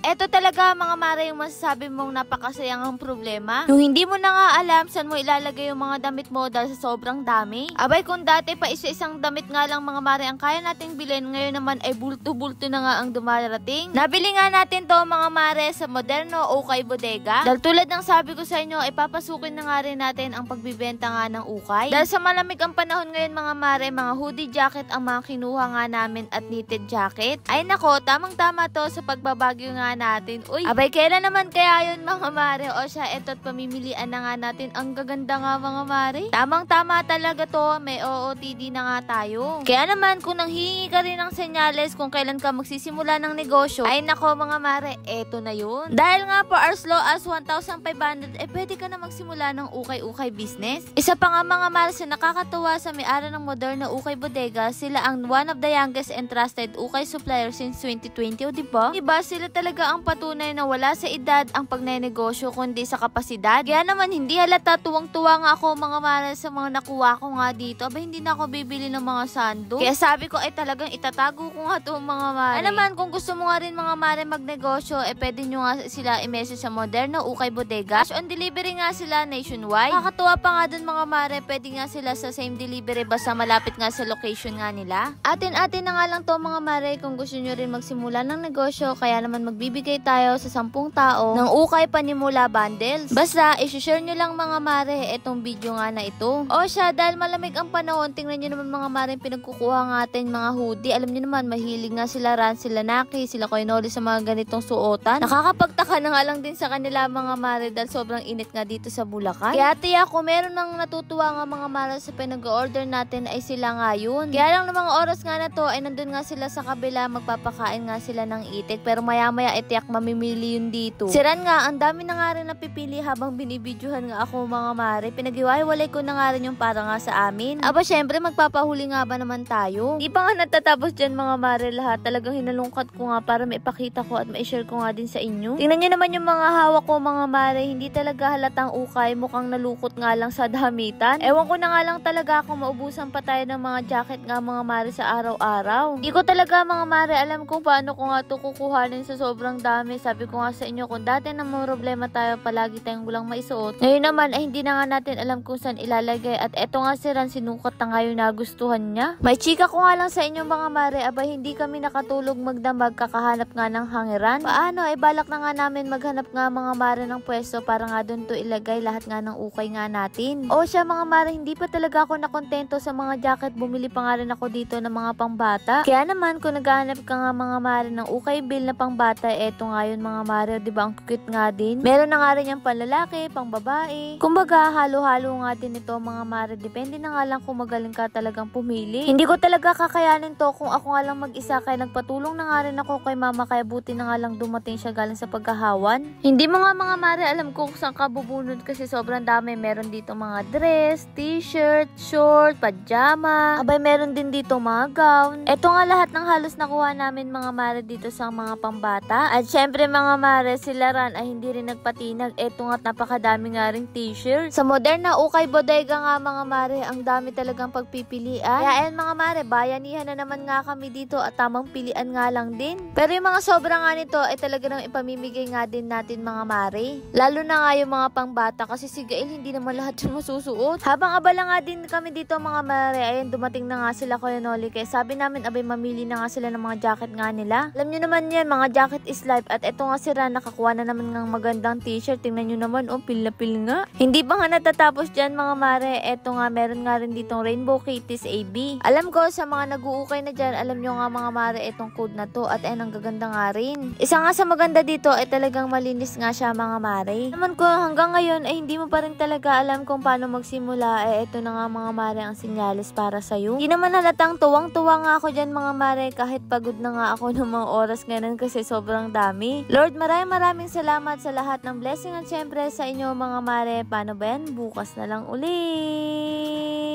eto talaga mga mare yung masasabi mong napakasayang ang problema. Yung hindi mo na nga alam saan mo ilalagay yung mga damit mo dahil sa sobrang dami. Abay kung dati pa isa-isang damit nga lang mga mare ang kaya nating bilhin, ngayon naman ay bulto-bulto na nga ang dumarating. Nabili nga natin to mga mare sa Moderno Ukay Bodega. Dahil tulad ng sabi ko sa inyo, ay papasukin na nga rin natin ang pagbibenta nga ng ukay. Dahil sa malamig ang panahon ngayon mga mare, mga hoodie jacket ang mga kinuha nga namin at knitted jacket. Ay nako, tamang-tama to sa pagbabagyo nga natin. Uy, abay kailan naman kaya yun mga mare? O siya, eto't pamimilian na nga natin. Ang gaganda nga mga mare. Tamang-tama talaga to, may OOTD na nga tayo. Kaya naman kung nanghihingi ka rin ng senyales kung kailan ka magsisimula ng negosyo, ay nako mga mare, eto na yun. Dahil nga po as low as 1,500, pwede ka na magsimula ng ukay-ukay business. Isa pa nga mga mare sa nakakatuwa sa may-ari ng Moderno Ukay Bodega, sila ang one of the youngest and trusted ukay supplier since 2020, o diba? Diba sila talaga ang patunay na wala sa edad ang pagnenegosyo kundi sa kapasidad. Kaya naman hindi halata, tuwang-tuwa nga ako mga mare sa mga nakuha ko nga dito. Aba hindi na ako bibili ng mga sando. Kaya sabi ko ay talagang itatago ko nga to mga mare. Ay naman kung gusto mo nga rin mga mare magnegosyo, pwede nyo nga sila i-message sa Moderno Ukay Bodega. Cash on delivery nga sila nationwide. Nakakatuwa pa nga dun mga mare, pwede nga sila sa same delivery basta malapit nga sa location nga nila. Atin-atin na nga lang to mga mare kung gusto nyo rin magsimula ng negosyo, kaya naman magbibigay tayo sa 10 tao ng ukay panimula bundles. Basta isi-share nyo lang mga mare etong video nga na ito. O siya, dahil malamig ang panahon, tingnan nyo naman mga mare pinagkukuha nga atin mga hoodie. Alam nyo naman mahilig nga sila Ran, sila Naki, sila Koinoli sa mga ganitong suotan. Nakakapagtaka na nga lang din sa kanila mga mare dahil sobrang init nga dito sa Bulacan. Kaya tiya kung meron nang natutuwa nga mga mare sa pinag-order natin ay sila nga yun. Kaya lang ng mga oras nga na to ay nandun nga sila sa kabila, magpapakain nga sila ng itik, pero maya-maya tiyak mamimili yun dito. Siran nga, ang dami na nga rin napipili habang binibidyohan nga ako mga mare. Pinag-iwalay ko na nga rin yung para nga sa amin. Aba syempre magpapahuli nga ba naman tayo? Di pa nga natatapos dyan mga mare lahat. Talagang hinalungkat ko nga para maipakita ko at ma-share ko nga din sa inyo. Tingnan nyo naman yung mga hawak ko mga mare. Hindi talaga halatang ukay. Mukhang nalukot nga lang sa damitan. Ewan ko na nga lang talaga kung maubusan pa tayo ng mga jacket nga mga mare sa araw-araw. Hindi ko talaga mga mare alam kung paano ko nga ito kukuhanin sa sobrang dami. Sabi ko nga sa inyo, kung dati na may problema tayo, palagi tayong walang maisuot. Ngayon naman ay hindi na nga natin alam kung saan ilalagay. At eto nga si Ran, sinukat na nga yung nagustuhan niya. May chika ko nga lang sa inyo mga mare, aba hindi kami nakatulog magdamag kakahanap nga ng hangiran. Paano, balak na nga namin maghanap nga mga mare ng pwesto para nga doon to ilagay lahat nga ng ukay nga natin. O siya mga mare, hindi pa talaga ako nakontento sa mga jacket. Bumili pa nga rin ako dito ng mga pangbata. Kaya naman kung naghahanap ka nga mga mare ng ukay bill na pangbata, eto nga yun mga mare, diba ang cute nga din. Meron na nga rin yung panlalaki, pangbabae. Kumbaga halo-halo nga din ito mga mare. Depende na nga lang kung magaling ka talagang pumili. Hindi ko talaga kakayanin to kung ako nga lang mag-isa, kaya nagpatulong na nga rin ako kay mama, kaya buti na nga lang dumating siya galing sa pagkahawan. Hindi mo nga mga mare alam ko kung saan ka bubunod kasi sobrang dami. Meron dito mga dress, t-shirt, short, pajama. Abay meron din dito mga gown. Ito nga lahat ng halos nakuha namin mga mare dito sa mga pambata. At syempre mga mare, sila Ran ay hindi rin nagpatinag. Ito nga napakadami nga ring t-shirt. Sa Moderna Ukay Bodega nga mga mare, ang dami talagang pagpipilian. Kaya ayan mga mare, bayanihan na naman nga kami dito at tamang pilian nga lang din. Pero yung mga sobra nga nito ay talaga nang ipamimigay nga din natin mga mare. Lalo na nga yung mga pangbata kasi si Gail hindi naman lahat yung masusuot. Habang abala nga din kami dito mga mare, ayan dumating na nga sila Koinoli, kaya sabi namin abay mamili na nga sila ng mga jacket nga nila. Alam nyo naman yan, mga jacket is life. At eto nga si Ran, nakakuha na naman ng magandang t-shirt. Tingnan nyo naman, pil na pil nga. Hindi pa nga natatapos dyan mga mare. Eto nga, meron nga rin ditong Rainbow Kitties AB. Alam ko sa mga nag-uukay na dyan, alam nyo nga mga mare etong code na to. At ang gaganda nga rin. Isa nga sa maganda dito ay talagang malinis nga siya mga mare. Naman ko hanggang ngayon ay hindi mo pa rin talaga alam kung paano magsimula. Eto na nga mga mare ang sinyalis para sa'yo. Hindi naman halatang tuwang-tuwa nga ako dyan mga mare, kahit pagod na nga ako ng mga oras ngayon kasi sobrang dami. Lord, maraming salamat sa lahat ng blessing at syempre sa inyo mga mare. Paano ba yan? Bukas na lang ulit.